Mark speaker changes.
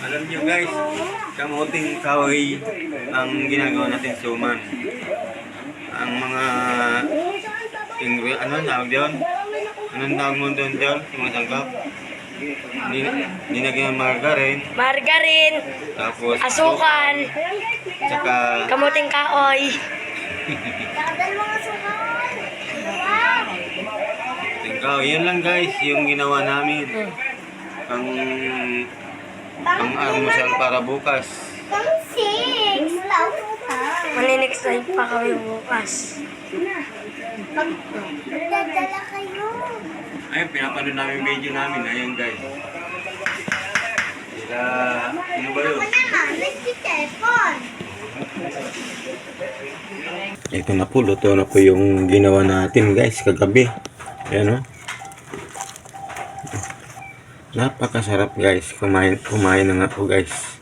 Speaker 1: Alam nyo guys, kamuting kahoy ang ginagawa natin suman. Ang mga ano tawag yun? Anong tawag mo doon dyan? Mga sangkap? Nilagyan ng margarin. Tapos
Speaker 2: Asukan.
Speaker 1: Tsaka
Speaker 2: Kamuting kahoy.
Speaker 1: tingkaw. Yan lang guys, yung ginawa namin. Pang almusal para bukas.
Speaker 2: Maninext time pa kami bukas.
Speaker 3: Magdadala kayo.
Speaker 1: Ayun, pinapanood namin video namin. Ayun guys. Sila, ano ba yun?
Speaker 3: Nagtitelepon.
Speaker 1: Ito na po, luto na po yung ginawa natin guys kagabi. Ayan o. Napakasarap guys. Kumain na nga po guys.